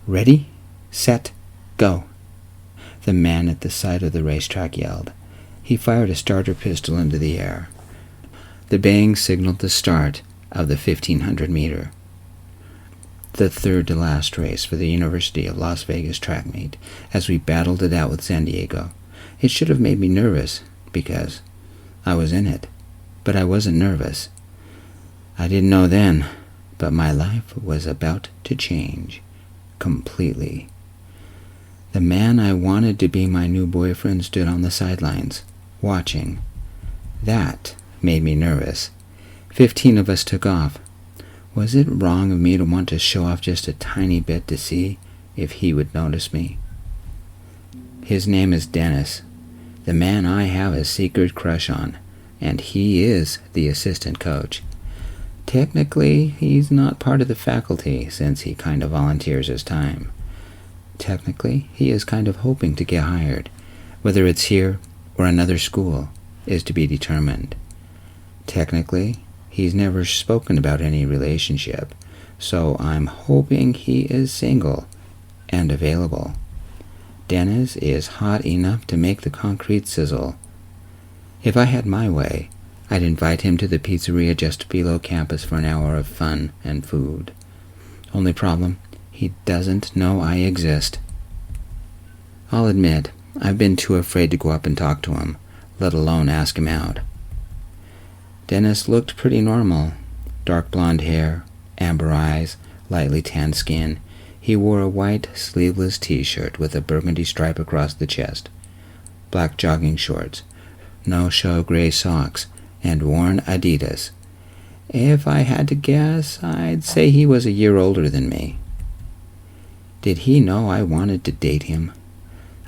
"Ready, set, go," the man at the side of the racetrack yelled. He fired a starter pistol into the air. The bang signaled the start of the 1,500-meter, the third-to-last race for the University of Las Vegas track meet, as we battled it out with San Diego. It should have made me nervous, because I was in it, but I wasn't nervous. I didn't know then, but my life was about to change completely. The man I wanted to be my new boyfriend stood on the sidelines, watching. That made me nervous. 15 of us took off. Was it wrong of me to want to show off just a tiny bit to see if he would notice me? His name is Dennis, the man I have a secret crush on, and he is the assistant coach. Technically, he's not part of the faculty since he kind of volunteers his time. Technically, he is kind of hoping to get hired. Whether it's here or another school is to be determined. Technically, he's never spoken about any relationship, so I'm hoping he is single and available. Dennis is hot enough to make the concrete sizzle. If I had my way, I'd invite him to the pizzeria just below campus for an hour of fun and food. Only problem, he doesn't know I exist. I'll admit, I've been too afraid to go up and talk to him, let alone ask him out. Dennis looked pretty normal. Dark blonde hair, amber eyes, lightly tanned skin. He wore a white, sleeveless t-shirt with a burgundy stripe across the chest, black jogging shorts, no-show gray socks, and worn Adidas. If I had to guess, I'd say he was a year older than me. Did he know I wanted to date him?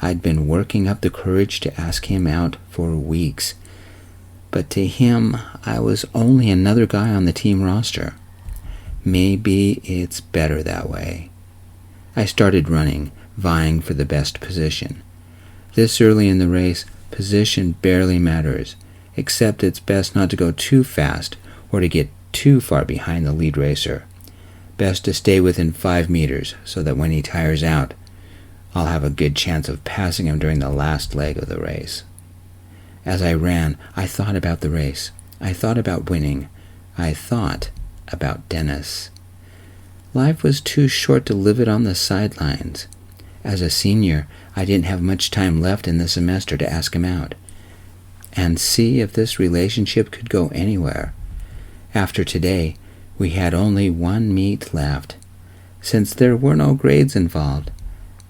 I'd been working up the courage to ask him out for weeks, but to him, I was only another guy on the team roster. Maybe it's better that way. I started running, vying for the best position. This early in the race, position barely matters, except it's best not to go too fast or to get too far behind the lead racer. Best to stay within 5 meters so that when he tires out, I'll have a good chance of passing him during the last leg of the race. As I ran, I thought about the race. I thought about winning. I thought about Dennis. Life was too short to live it on the sidelines. As a senior, I didn't have much time left in the semester to ask him out and see if this relationship could go anywhere. After today, we had only one meet left. Since there were no grades involved,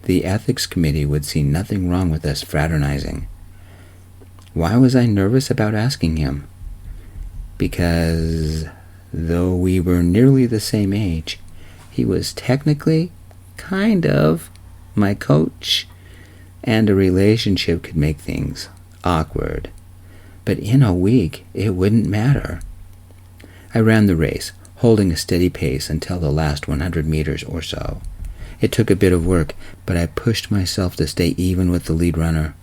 the ethics committee would see nothing wrong with us fraternizing. Why was I nervous about asking him? Because, though we were nearly the same age, he was technically, kind of, my coach, and a relationship could make things awkward. But in a week, it wouldn't matter. I ran the race, holding a steady pace until the last 100 meters or so. It took a bit of work, but I pushed myself to stay even with the lead runner.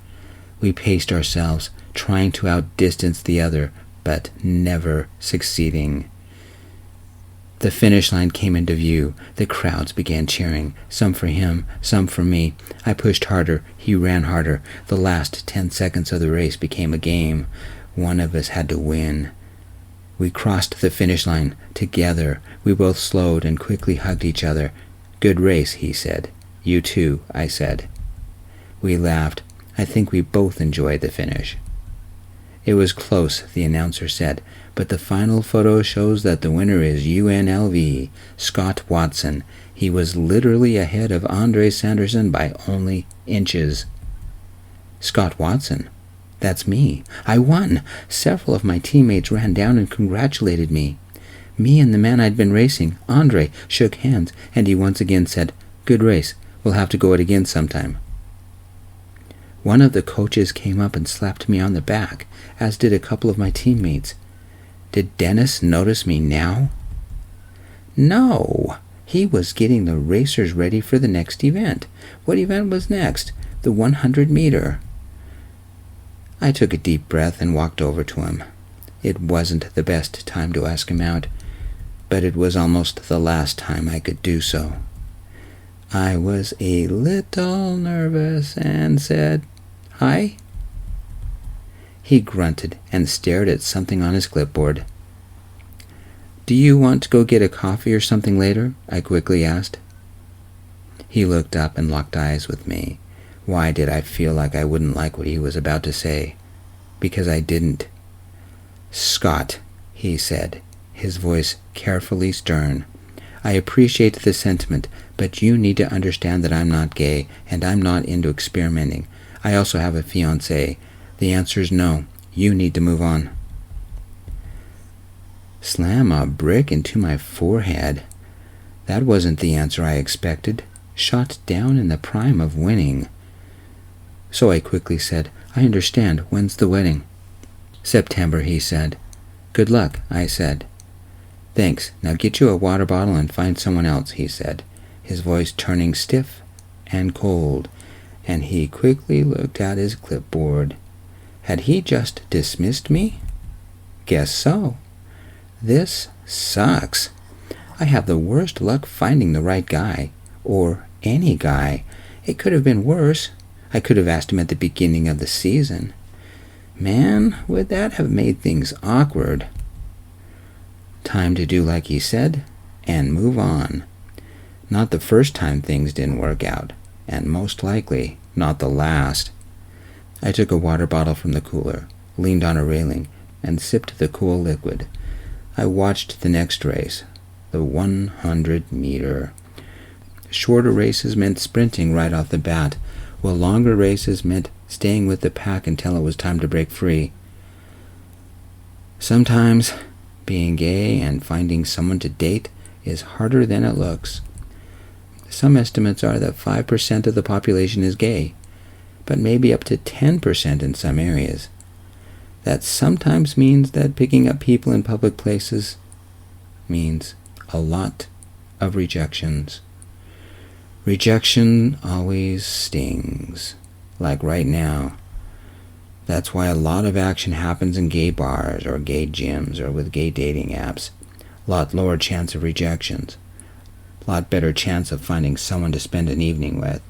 We paced ourselves, trying to outdistance the other, but never succeeding. The finish line came into view. The crowds began cheering, some for him, some for me. I pushed harder. He ran harder. The last 10 seconds of the race became a game. One of us had to win. We crossed the finish line together. We both slowed and quickly hugged each other. "Good race," he said. "You too," I said. We laughed. I think we both enjoyed the finish. It was close, the announcer said, but the final photo shows that the winner is UNLV, Scott Watson. He was literally ahead of Andre Sanderson by only inches. Scott Watson? That's me. I won. Several of my teammates ran down and congratulated me. Me and the man I'd been racing, Andre, shook hands, and he once again said, "Good race. We'll have to go it again sometime." One of the coaches came up and slapped me on the back, as did a couple of my teammates. Did Dennis notice me now? No. He was getting the racers ready for the next event. What event was next? The 100-meter. I took a deep breath and walked over to him. It wasn't the best time to ask him out, but it was almost the last time I could do so. I was a little nervous and said, "Hi?" He grunted and stared at something on his clipboard. "Do you want to go get a coffee or something later?" I quickly asked. He looked up and locked eyes with me. Why did I feel like I wouldn't like what he was about to say? Because I didn't. "Scott," he said, his voice carefully stern, "I appreciate the sentiment, but you need to understand that I'm not gay, and I'm not into experimenting. I also have a fiancé. The answer's no. You need to move on." Slam a brick into my forehead. That wasn't the answer I expected. Shot down in the prime of winning. So I quickly said, "I understand. When's the wedding?" "September," he said. "Good luck," I said. "Thanks. Now get you a water bottle and find someone else," he said, his voice turning stiff and cold, and he quickly looked at his clipboard. Had he just dismissed me? Guess so. This sucks. I have the worst luck finding the right guy, or any guy. It could have been worse. I could have asked him at the beginning of the season. Man, would that have made things awkward. Time to do like he said, and move on. Not the first time things didn't work out, and most likely not the last. I took a water bottle from the cooler, leaned on a railing, and sipped the cool liquid. I watched the next race, the 100-meter. Shorter races meant sprinting right off the bat, while longer races meant staying with the pack until it was time to break free. Sometimes being gay and finding someone to date is harder than it looks. Some estimates are that 5% of the population is gay, but maybe up to 10% in some areas. That sometimes means that picking up people in public places means a lot of rejections. Rejection always stings, like right now. That's why a lot of action happens in gay bars or gay gyms or with gay dating apps. Lot lower chance of rejections. Lot better chance of finding someone to spend an evening with.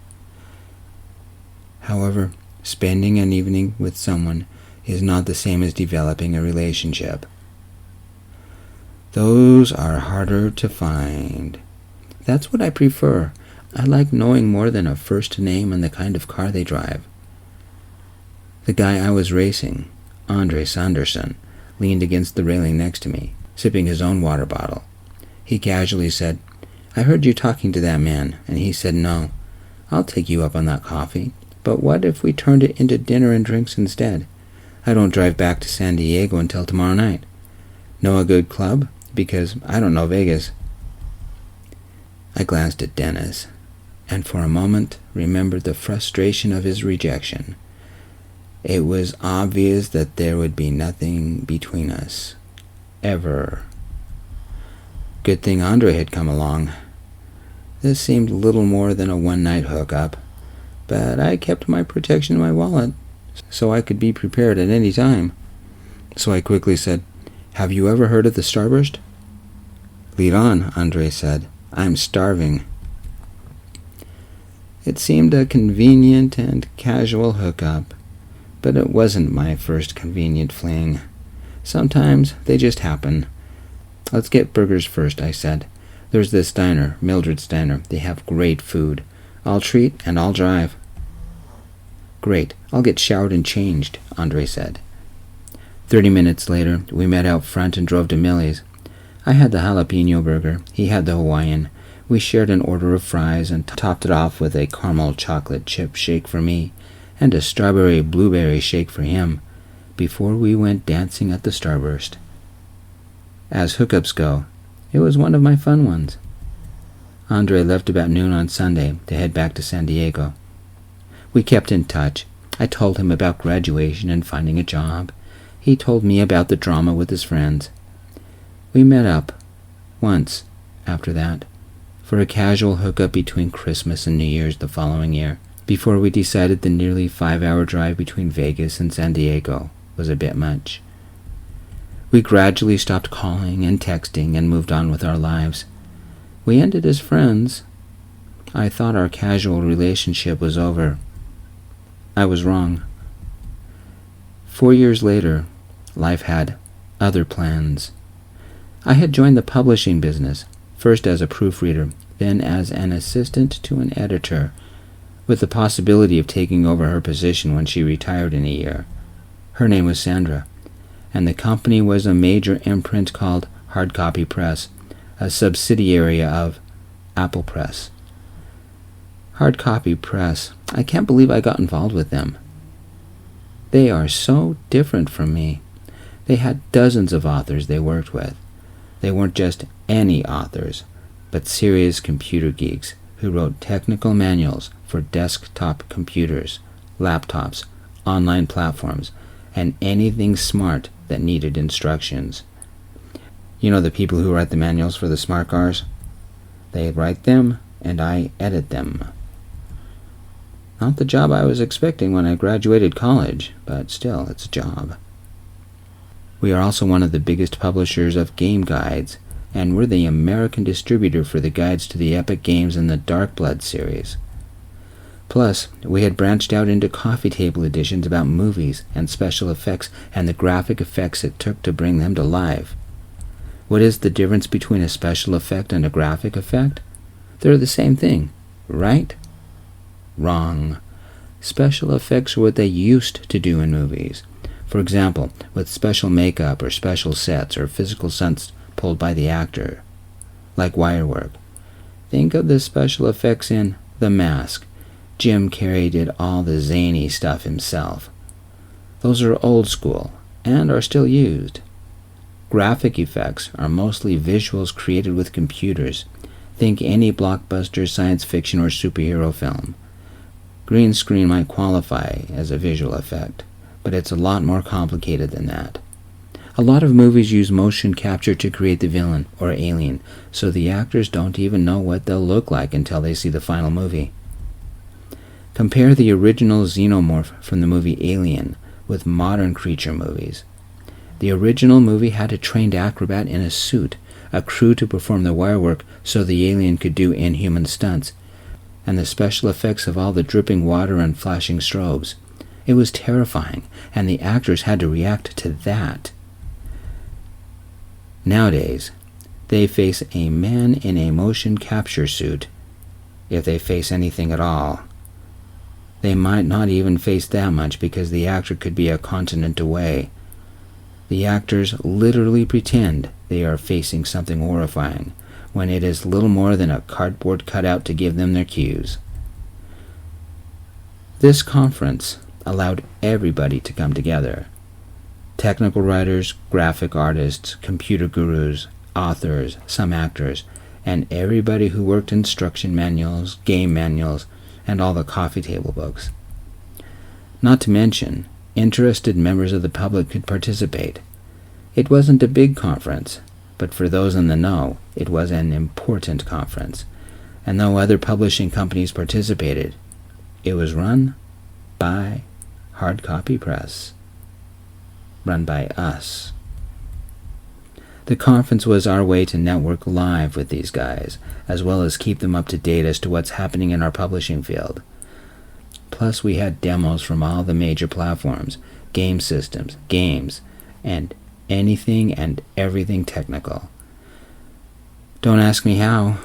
However, spending an evening with someone is not the same as developing a relationship. Those are harder to find. That's what I prefer. I like knowing more than a first name and the kind of car they drive. The guy I was racing, Andre Sanderson, leaned against the railing next to me, sipping his own water bottle. He casually said, "I heard you talking to that man," and he said, "No, I'll take you up on that coffee, but what if we turned it into dinner and drinks instead? I don't drive back to San Diego until tomorrow night. Know a good club? Because I don't know Vegas." I glanced at Dennis, and for a moment remembered the frustration of his rejection. It was obvious that there would be nothing between us. Ever. Good thing Andre had come along. This seemed little more than a one-night hookup, but I kept my protection in my wallet, so I could be prepared at any time. So I quickly said, "Have you ever heard of the Starburst?" "Lead on," Andre said. "I'm starving." It seemed a convenient and casual hookup, but it wasn't my first convenient fling. Sometimes they just happen. "Let's get burgers first," I said. "There's this diner, Mildred's Diner. They have great food. I'll treat and I'll drive." "Great. I'll get showered and changed," Andre said. 30 minutes later, we met out front and drove to Millie's. I had the jalapeno burger. He had the Hawaiian. We shared an order of fries and topped it off with a caramel chocolate chip shake for me and a strawberry blueberry shake for him before we went dancing at the Starburst. As hookups go, it was one of my fun ones. Andre left about noon on Sunday to head back to San Diego. We kept in touch. I told him about graduation and finding a job. He told me about the drama with his friends. We met up once after that for a casual hookup between Christmas and New Year's the following year, before we decided the nearly 5-hour drive between Vegas and San Diego was a bit much. We gradually stopped calling and texting and moved on with our lives. We ended as friends. I thought our casual relationship was over. I was wrong. 4 years later, life had other plans. I had joined the publishing business, first as a proofreader, then as an assistant to an editor, with the possibility of taking over her position when she retired in a year. Her name was Sandra, and the company was a major imprint called Hard Copy Press, a subsidiary of Apple Press. Hard Copy Press, I can't believe I got involved with them. They are so different from me. They had dozens of authors they worked with. They weren't just any authors, but serious computer geeks who wrote technical manuals for desktop computers, laptops, online platforms, and anything smart that needed instructions. You know the people who write the manuals for the smart cars? They write them, and I edit them. Not the job I was expecting when I graduated college, but still, it's a job. We are also one of the biggest publishers of game guides, and we're the American distributor for the guides to the epic games in the Dark Blood series. Plus, we had branched out into coffee table editions about movies and special effects and the graphic effects it took to bring them to life. What is the difference between a special effect and a graphic effect? They're the same thing, right? Wrong. Special effects are what they used to do in movies. For example, with special makeup or special sets or physical stunts pulled by the actor, like wire work. Think of the special effects in The Mask. Jim Carrey did all the zany stuff himself. Those are old school and are still used. Graphic effects are mostly visuals created with computers. Think any blockbuster science fiction or superhero film. Green screen might qualify as a visual effect, but it's a lot more complicated than that. A lot of movies use motion capture to create the villain or alien, so the actors don't even know what they'll look like until they see the final movie. Compare the original xenomorph from the movie Alien with modern creature movies. The original movie had a trained acrobat in a suit, a crew to perform the wire work so the alien could do inhuman stunts, and the special effects of all the dripping water and flashing strobes. It was terrifying, and the actors had to react to that. Nowadays, they face a man in a motion capture suit, if they face anything at all. They might not even face that much because the actor could be a continent away. The actors literally pretend they are facing something horrifying, when it is little more than a cardboard cutout to give them their cues. This conference allowed everybody to come together. Technical writers, graphic artists, computer gurus, authors, some actors, and everybody who worked instruction manuals, game manuals, and all the coffee table books. Not to mention, interested members of the public could participate. It wasn't a big conference, but for those in the know, it was an important conference. And though other publishing companies participated, it was run by Hard Copy Press. Run by us. The conference was our way to network live with these guys, as well as keep them up to date as to what's happening in our publishing field. Plus, we had demos from all the major platforms, game systems, games, and anything and everything technical. Don't ask me how,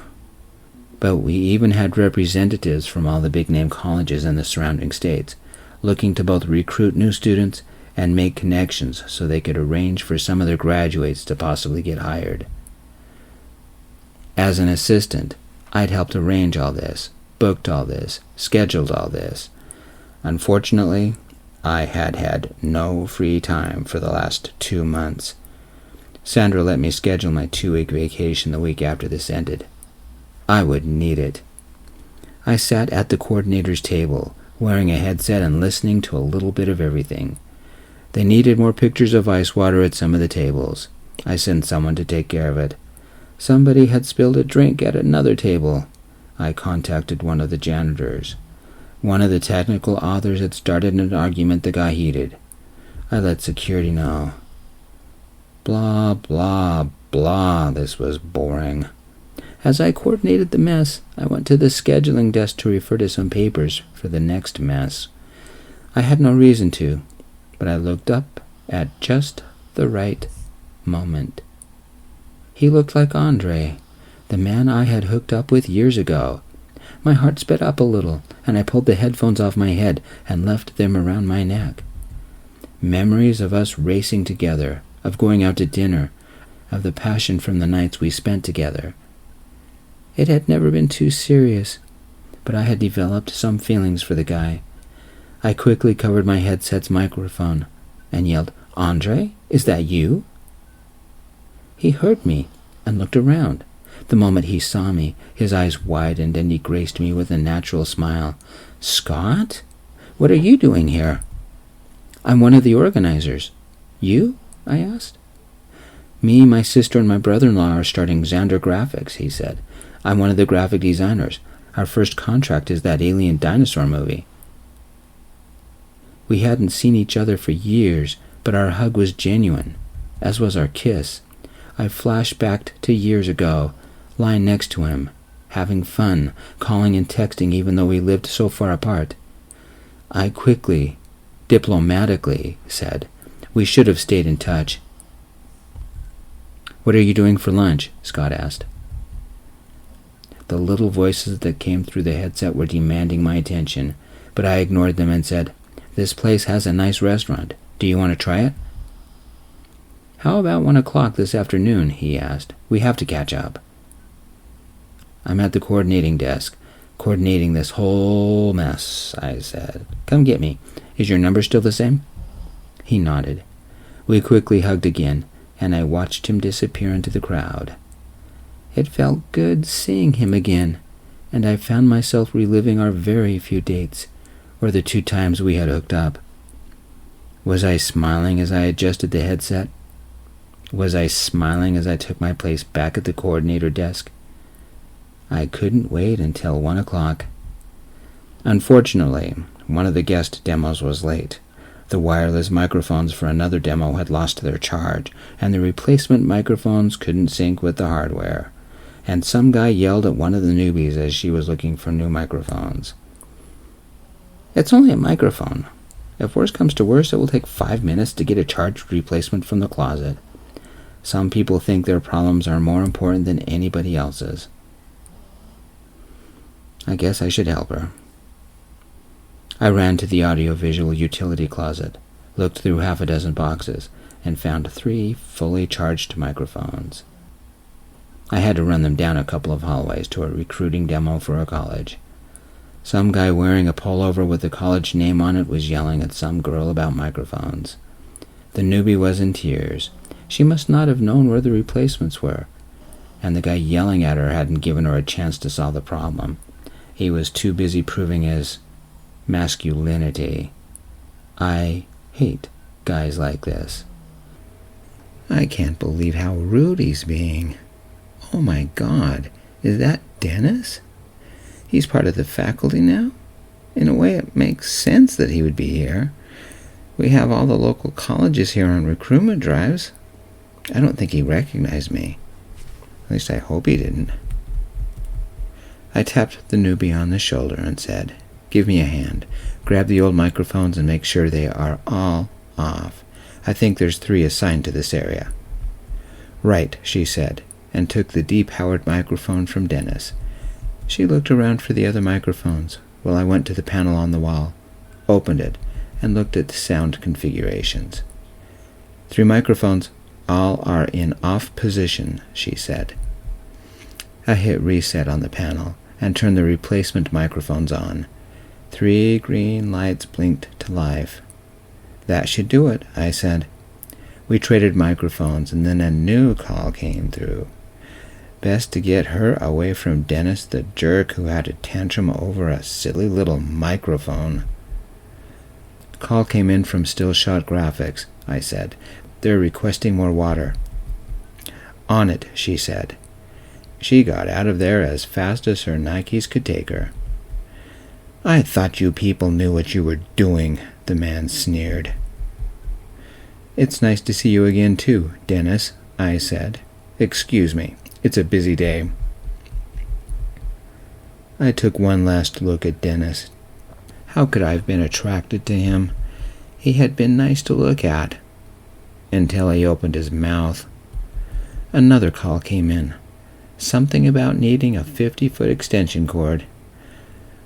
but we even had representatives from all the big-name colleges in the surrounding states, looking to both recruit new students and make connections so they could arrange for some of their graduates to possibly get hired. As an assistant, I'd helped arrange all this, booked all this, scheduled all this. Unfortunately, I had no free time for the last 2 months. Sandra let me schedule my 2-week vacation the week after this ended. I would need it. I sat at the coordinator's table, wearing a headset and listening to a little bit of everything. They needed more pictures of ice water at some of the tables. I sent someone to take care of it. Somebody had spilled a drink at another table. I contacted one of the janitors. One of the technical authors had started an argument that got heated. I let security know. Blah, blah, blah, this was boring. As I coordinated the mess, I went to the scheduling desk to refer to some papers for the next mess. I had no reason to, but I looked up at just the right moment. He looked like Andre, the man I had hooked up with years ago. My heart sped up a little, and I pulled the headphones off my head and left them around my neck. Memories of us racing together, of going out to dinner, of the passion from the nights we spent together. It had never been too serious, but I had developed some feelings for the guy. I quickly covered my headset's microphone and yelled, "Andre, is that you?" He heard me and looked around. The moment he saw me, his eyes widened and he graced me with a natural smile. "Scott? What are you doing here?" "I'm one of the organizers." "You?" I asked. "Me, my sister, and my brother-in-law are starting Xander Graphics," he said. "I'm one of the graphic designers. Our first contract is that alien dinosaur movie." We hadn't seen each other for years, but our hug was genuine, as was our kiss. I flashed back to years ago, lying next to him, having fun, calling and texting even though we lived so far apart. I quickly, diplomatically, said, "We should have stayed in touch." "What are you doing for lunch?" Scott asked. The little voices that came through the headset were demanding my attention, but I ignored them and said, "This place has a nice restaurant. Do you want to try it?" "How about 1 o'clock this afternoon?" he asked. "We have to catch up." "I'm at the coordinating desk, coordinating this whole mess," I said. "Come get me. Is your number still the same?" He nodded. We quickly hugged again, and I watched him disappear into the crowd. It felt good seeing him again, and I found myself reliving our very few dates, or the 2 times we had hooked up. Was I smiling as I adjusted the headset? Was I smiling as I took my place back at the coordinator desk? I couldn't wait until 1 o'clock. Unfortunately, one of the guest demos was late. The wireless microphones for another demo had lost their charge, and the replacement microphones couldn't sync with the hardware. And some guy yelled at one of the newbies as she was looking for new microphones. "It's only a microphone. If worse comes to worse, it will take 5 minutes to get a charged replacement from the closet." Some people think their problems are more important than anybody else's. I guess I should help her. I ran to the audiovisual utility closet, looked through 6 boxes, and found 3 fully charged microphones. I had to run them down a couple of hallways to a recruiting demo for a college. Some guy wearing a pullover with the college name on it was yelling at some girl about microphones. The newbie was in tears. She must not have known where the replacements were, and the guy yelling at her hadn't given her a chance to solve the problem. He was too busy proving his masculinity. I hate guys like this. I can't believe how rude he's being. Oh my God, is that Dennis? He's part of the faculty now? In a way, it makes sense that he would be here. We have all the local colleges here on recruitment drives. I don't think he recognized me. At least I hope he didn't. I tapped the newbie on the shoulder and said, "Give me a hand. Grab the old microphones and make sure they are all off. I think there's 3 assigned to this area." "Right," she said, and took the deep-powered microphone from Dennis. She looked around for the other microphones while I went to the panel on the wall, opened it, and looked at the sound configurations. 3 microphones, all are in off position, she said. I hit reset on the panel and turned the replacement microphones on. 3 green lights blinked to life. "That should do it," I said. We traded microphones, and then a new call came through. Best to get her away from Dennis the jerk who had a tantrum over a silly little microphone. Call came in from Stillshot Graphics, I said. "They're requesting more water." "On it," she said. She got out of there as fast as her Nikes could take her. "I thought you people knew what you were doing," the man sneered. "It's nice to see you again, too, Dennis," I said. "Excuse me, it's a busy day." I took one last look at Dennis. How could I have been attracted to him? He had been nice to look at, until he opened his mouth. Another call came in. Something about needing a 50-foot extension cord.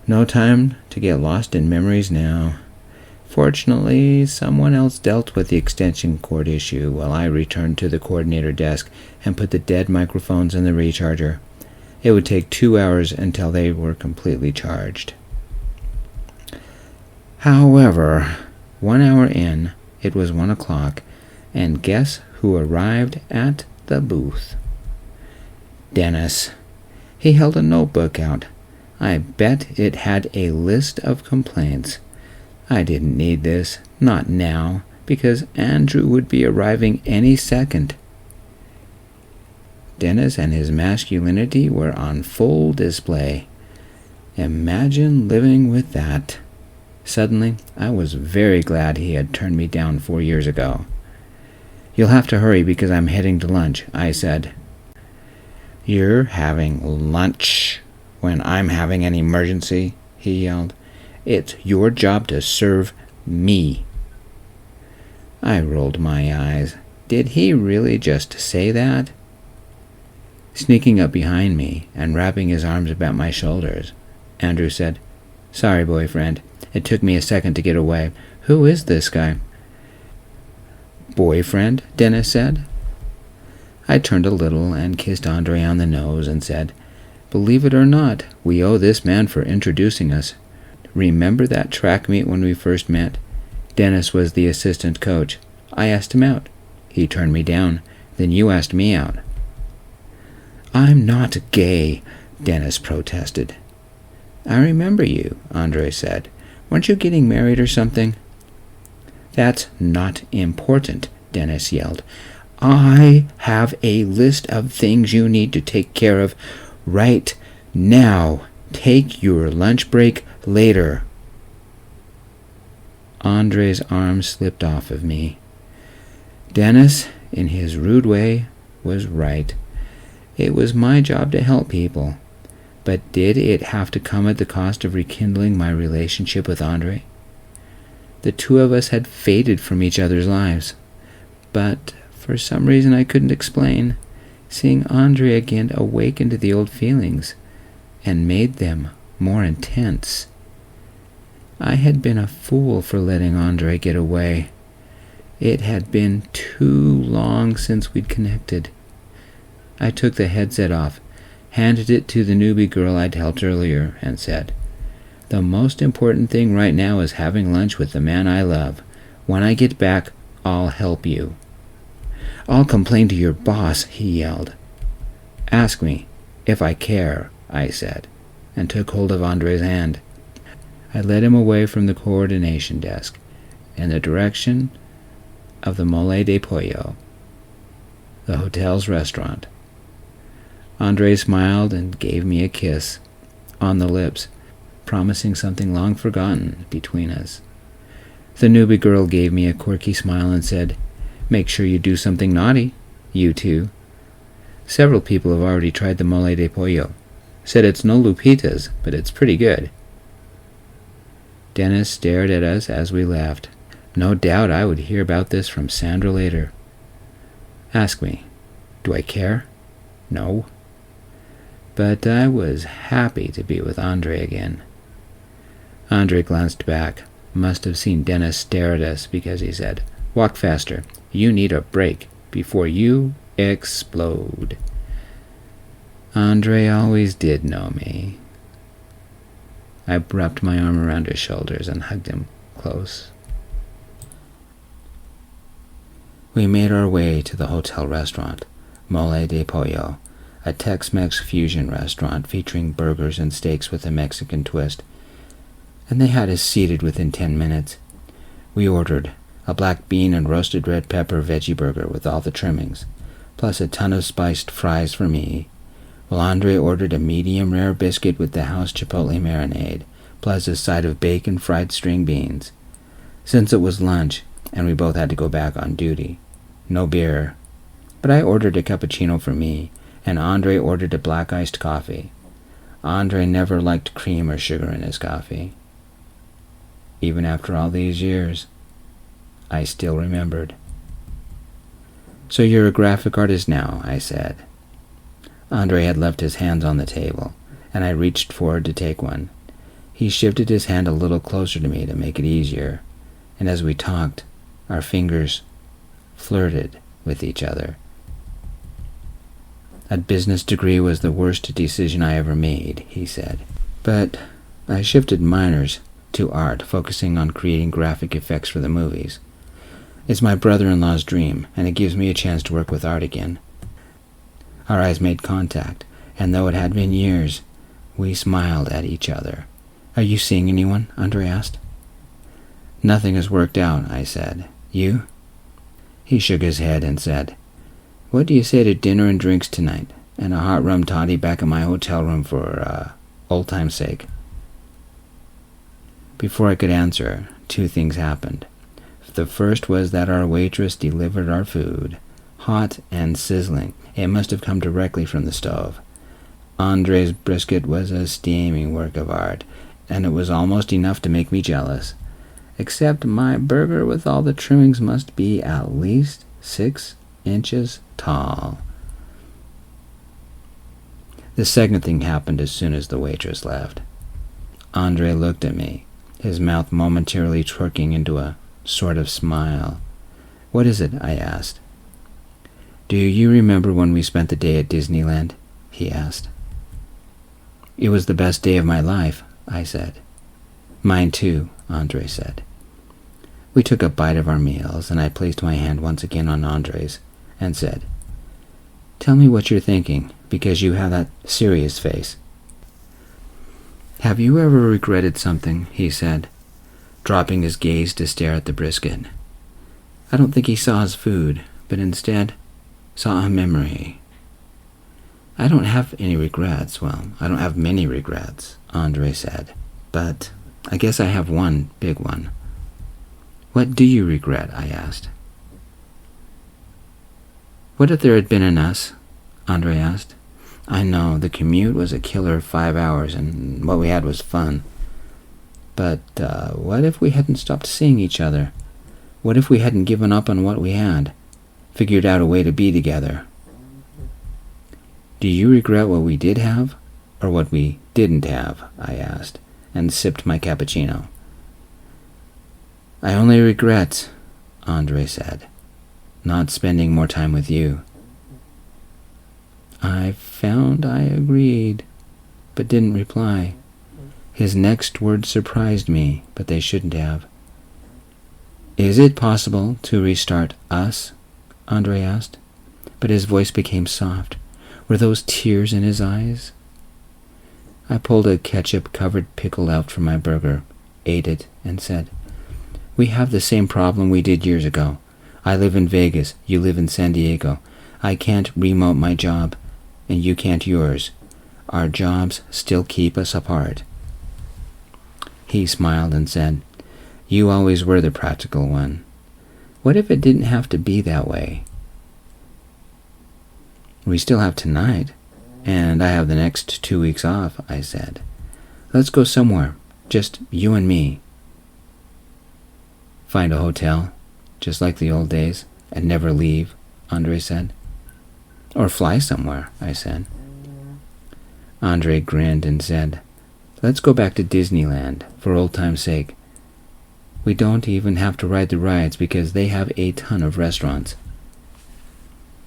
No time to get lost in memories now. Fortunately, someone else dealt with the extension cord issue while I returned to the coordinator desk and put the dead microphones in the recharger. It would take 2 hours until they were completely charged. However, 1 hour in, it was 1 o'clock, and guess who arrived at the booth? Dennis. He held a notebook out. I bet it had a list of complaints. I didn't need this, not now, because Andrew would be arriving any second. Dennis and his masculinity were on full display. Imagine living with that. Suddenly, I was very glad he had turned me down 4 years ago. "You'll have to hurry because I'm heading to lunch," I said. "You're having lunch when I'm having an emergency?" he yelled. "It's your job to serve me." I rolled my eyes. Did he really just say that? Sneaking up behind me and wrapping his arms about my shoulders, Andrew said, "Sorry, boyfriend. It took me a second to get away. Who is this guy?" "Boyfriend?" Dennis said. I turned a little and kissed Andre on the nose and said, "Believe it or not, we owe this man for introducing us. Remember that track meet when we first met? Dennis was the assistant coach. I asked him out. He turned me down. Then you asked me out." "I'm not gay," Dennis protested. "I remember you," Andre said. "Weren't you getting married or something?" "That's not important," Dennis yelled. "I have a list of things you need to take care of right now. Take your lunch break later." Andre's arm slipped off of me. Dennis, in his rude way, was right. It was my job to help people. But did it have to come at the cost of rekindling my relationship with Andre? The two of us had faded from each other's lives. But for some reason I couldn't explain, seeing Andre again awakened the old feelings and made them more intense. I had been a fool for letting Andre get away. It had been too long since we'd connected. I took the headset off, handed it to the newbie girl I'd helped earlier, and said, "The most important thing right now is having lunch with the man I love. When I get back, I'll help you." "I'll complain to your boss," he yelled. "Ask me if I care," I said, and took hold of Andre's hand. I led him away from the coordination desk in the direction of the Mole de Pollo, the hotel's restaurant. Andre smiled and gave me a kiss on the lips, promising something long forgotten between us. The newbie girl gave me a quirky smile and said, "Make sure you do something naughty, you two. Several people have already tried the Mole de Pollo. Said it's no lupitas, but it's pretty good." Dennis stared at us as we left. No doubt I would hear about this from Sandra later. Ask me, do I care? No. But I was happy to be with Andre again. Andre glanced back, must have seen Dennis stare at us because he said, "Walk faster. You need a break before you explode." Andre always did know me. I wrapped my arm around his shoulders and hugged him close. We made our way to the hotel restaurant, Mole de Pollo, a Tex-Mex fusion restaurant featuring burgers and steaks with a Mexican twist, and they had us seated within 10 minutes. We ordered a black bean and roasted red pepper veggie burger with all the trimmings, plus a ton of spiced fries for me, while Andre ordered a medium-rare biscuit with the house chipotle marinade, plus a side of bacon fried string beans. Since it was lunch, and we both had to go back on duty, no beer, but I ordered a cappuccino for me, and Andre ordered a black iced coffee. Andre never liked cream or sugar in his coffee. Even after all these years, I still remembered. "So you're a graphic artist now," I said. Andre had left his hands on the table, and I reached forward to take one. He shifted his hand a little closer to me to make it easier, and as we talked, our fingers flirted with each other. "A business degree was the worst decision I ever made," he said. "But I shifted minors to art, focusing on creating graphic effects for the movies. It's my brother-in-law's dream, and it gives me a chance to work with art again." Our eyes made contact, and though it had been years, we smiled at each other. "Are you seeing anyone?" Andre asked. "Nothing has worked out," I said. "You?" He shook his head and said, "What do you say to dinner and drinks tonight, and a hot rum toddy back in my hotel room for, old time's sake?" Before I could answer, two things happened. The first was that our waitress delivered our food, hot and sizzling. It must have come directly from the stove. Andre's brisket was a steaming work of art, and it was almost enough to make me jealous. Except my burger with all the trimmings must be at least 6 inches tall. The second thing happened as soon as the waitress left. Andre looked at me, his mouth momentarily twerking into a sort of smile. "What is it?" I asked. "Do you remember when we spent the day at Disneyland?" he asked. "It was the best day of my life," I said. "Mine too," Andre said. We took a bite of our meals, and I placed my hand once again on Andre's and said, "Tell me what you're thinking, because you have that serious face." "Have you ever regretted something?" he said, dropping his gaze to stare at the brisket. I don't think he saw his food, but instead saw a memory. "I don't have any regrets. Well, I don't have many regrets," Andre said, "but I guess I have one big one." "What do you regret?" I asked. "What if there had been an us?" Andre asked. "I know, the commute was a killer of 5 hours, and what we had was fun. But what if we hadn't stopped seeing each other? What if we hadn't given up on what we had, figured out a way to be together?" "Do you regret what we did have, or what we didn't have?" I asked, and sipped my cappuccino. "I only regret," Andre said, "not spending more time with you." I found I agreed, but didn't reply. His next words surprised me, but they shouldn't have. "Is it possible to restart us?" Andre asked, but his voice became soft. Were those tears in his eyes? I pulled a ketchup-covered pickle out from my burger, ate it, and said, "We have the same problem we did years ago. I live in Vegas, you live in San Diego. I can't remote my job, and you can't yours. Our jobs still keep us apart." He smiled and said, "You always were the practical one. What if it didn't have to be that way?" "We still have tonight, and I have the next 2 weeks off," I said. "Let's go somewhere, just you and me." "Find a hotel, just like the old days, and never leave," Andre said. "Or fly somewhere," I said. Andre grinned and said, "Let's go back to Disneyland, for old time's sake. We don't even have to ride the rides because they have a ton of restaurants."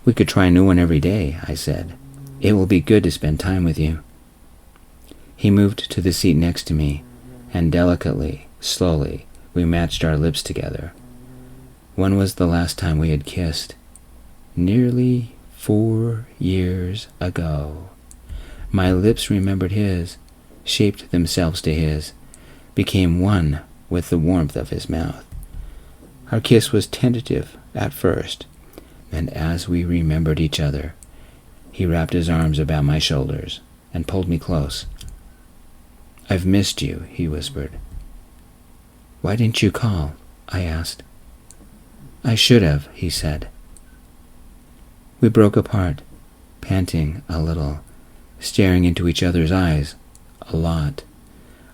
"We could try a new one every day," I said. "It will be good to spend time with you." He moved to the seat next to me, and delicately, slowly, we matched our lips together. When was the last time we had kissed? Nearly 4 years ago. My lips remembered his, shaped themselves to his, became one with the warmth of his mouth. Our kiss was tentative at first, and as we remembered each other, he wrapped his arms about my shoulders and pulled me close. "I've missed you," he whispered. "Why didn't you call?" I asked. "I should have," he said. We broke apart, panting a little, staring into each other's eyes a lot.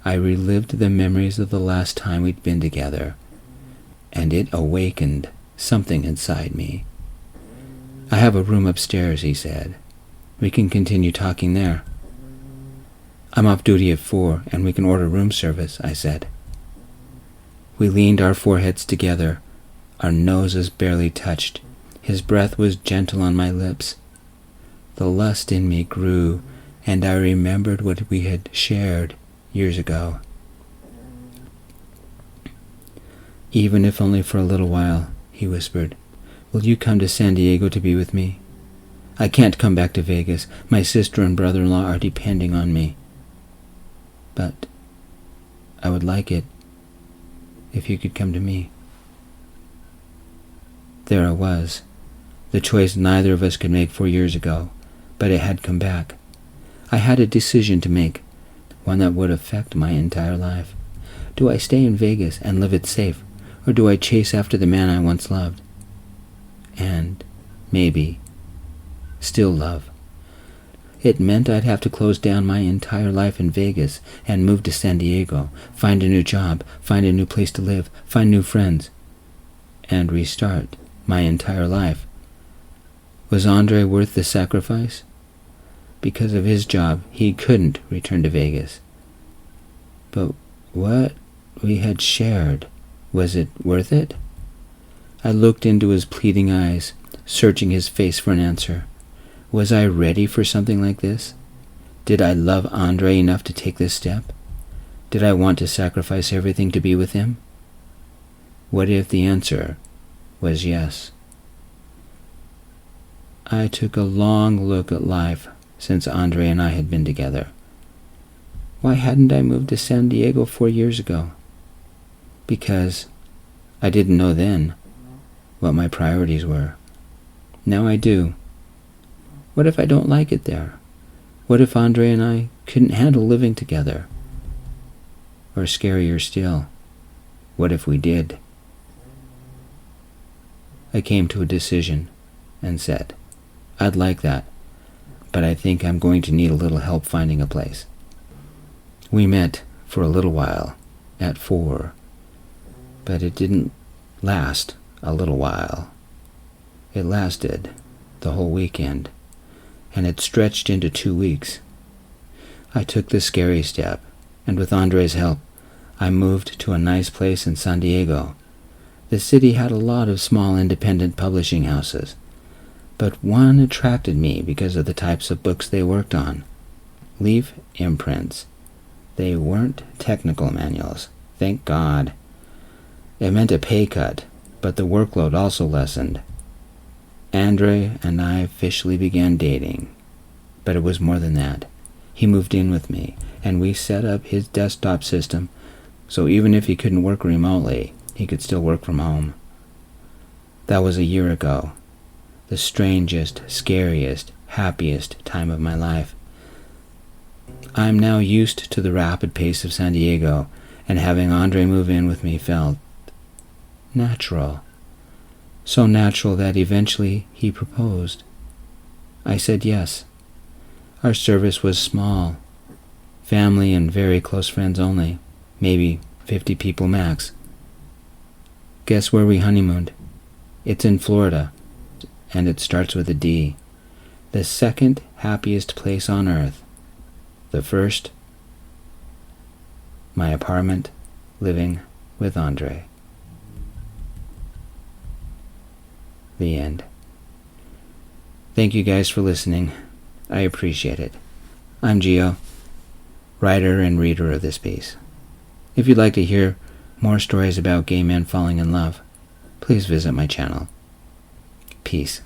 I relived the memories of the last time we'd been together, and it awakened something inside me. "I have a room upstairs," he said. "We can continue talking there." "I'm off duty at 4, and we can order room service," I said. We leaned our foreheads together. Our noses barely touched. His breath was gentle on my lips. The lust in me grew, and I remembered what we had shared years ago. "Even if only for a little while," he whispered, "will you come to San Diego to be with me? I can't come back to Vegas. My sister and brother-in-law are depending on me. But I would like it if you could come to me." There I was, the choice neither of us could make 4 years ago, but it had come back. I had a decision to make, one that would affect my entire life. Do I stay in Vegas and live it safe, or do I chase after the man I once loved? And, maybe, still love. It meant I'd have to close down my entire life in Vegas and move to San Diego, find a new job, find a new place to live, find new friends, and restart my entire life. Was Andre worth the sacrifice? Because of his job, he couldn't return to Vegas. But what we had shared, was it worth it? I looked into his pleading eyes, searching his face for an answer. Was I ready for something like this? Did I love Andre enough to take this step? Did I want to sacrifice everything to be with him? What if the answer was yes? I took a long look at life since Andre and I had been together. Why hadn't I moved to San Diego 4 years ago? Because I didn't know then what my priorities were. Now I do. What if I don't like it there? What if Andre and I couldn't handle living together? Or scarier still, what if we did? I came to a decision and said, I'd like that, but I think I'm going to need a little help finding a place. We met for a little while at 4, but it didn't last a little while. It lasted the whole weekend, and it stretched into 2 weeks. I took the scary step, and with Andre's help, I moved to a nice place in San Diego. The city had a lot of small independent publishing houses, but one attracted me because of the types of books they worked on. Leaf imprints. They weren't technical manuals, thank God. It meant a pay cut, but the workload also lessened. Andre and I officially began dating, but it was more than that. He moved in with me, and we set up his desktop system, so even if he couldn't work remotely, he could still work from home. That was a year ago, the strangest, scariest, happiest time of my life. I'm now used to the rapid pace of San Diego, and having Andre move in with me felt natural. So natural that eventually he proposed. I said yes. Our service was small. Family and very close friends only. Maybe 50 people max. Guess where we honeymooned? It's in Florida, and it starts with a D. The second happiest place on earth. The first, my apartment, living with Andre. The end. Thank you guys for listening. I appreciate it. I'm Gio, writer and reader of this piece. If you'd like to hear more stories about gay men falling in love, please visit my channel. Peace.